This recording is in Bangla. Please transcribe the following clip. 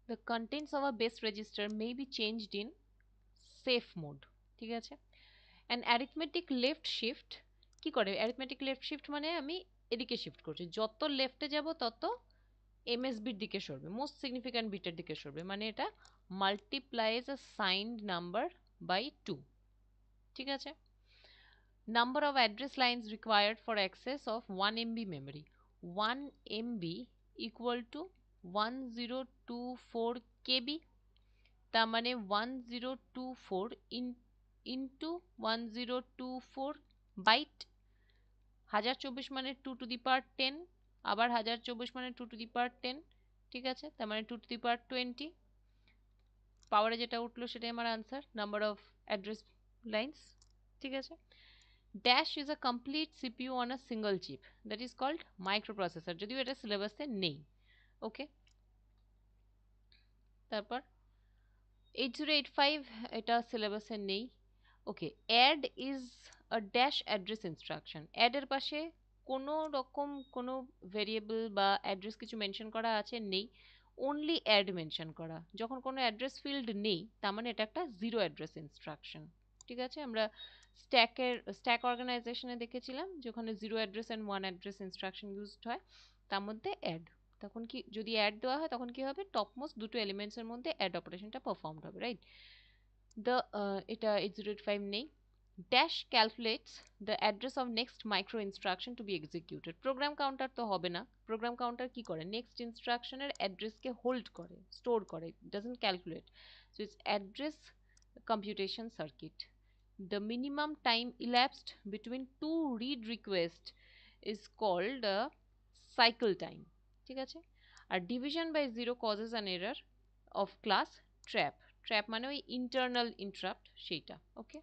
the contents of a base register may be changed in safe mode, ঠিক আছে। and arithmetic left shift কি করে, arithmetic left shift মানে আমি এদিকে শিফট করছি, যত লেফটে যাব তত এমএসবির দিকে সরবে, মোস্ট সিগনিফিক্যান্ট বিটের দিকে সরবে, মানে এটা মাল্টিপ্লাইজ আ সাইন্ড নাম্বার বাই 2, ঠিক আছে। number of address lines required for access of 1 MB memory, 1 MB equal to 1024 KB, তার মানে 1024 ইন্টু 1024 বাইট, 1024 মানে 2 টু দি পাওয়ার 10, আবার 1024 মানে 2 টু দি পাওয়ার 10, ঠিক আছে, তার মানে 2 টু দি পাওয়ার 20, পাওয়ারে যেটা উঠলো সেটাই আমার answer, number of address lines, ঠিক আছে। Dash is a complete CPU on a single chip, that is called microprocessor, যদিও এটা সিলেবাসে নেই, ওকে। তারপর 8085 এটা সিলেবাসে নেই, okay. Add is a dash address instruction, অ্যাডের পাশে কোনো রকম কোনো ভেরিয়েবল বা অ্যাড্রেস কিছু মেনশন করা আছে নেই, অনলি অ্যাড মেনশন করা, যখন কোনো অ্যাড্রেস ফিল্ড নেই তার মানে এটা একটা জিরো অ্যাড্রেস ইনস্ট্রাকশন, ঠিক আছে। আমরা স্ট্যাক অর্গানাইজেশনে দেখেছিলাম যে ওখানে zero address and one address instruction used হয়, তার মধ্যে অ্যাড, তখন কি যদি অ্যাড দেওয়া হয় তখন কি হবে, টপমোস্ট দুটো এলিমেন্টসের মধ্যে অ্যাড অপারেশনটা পারফর্ম হবে, রাইট। দ্য এটা 8085 নেই। Dash calculates the address of next micro instruction to be executed, program counter তো হবে না, প্রোগ্রাম কাউন্টার কি করে, নেক্সট ইনস্ট্রাকশনের অ্যাড্রেসকে হোল্ড করে, স্টোর করে, doesn't calculate, so it's address computation circuit. The minimum time elapsed between two read requests is called a cycle time, ঠিক আছে। আর division by zero causes an error of class trap, trap মানে ওই internal interrupt সেইটা, ওকে।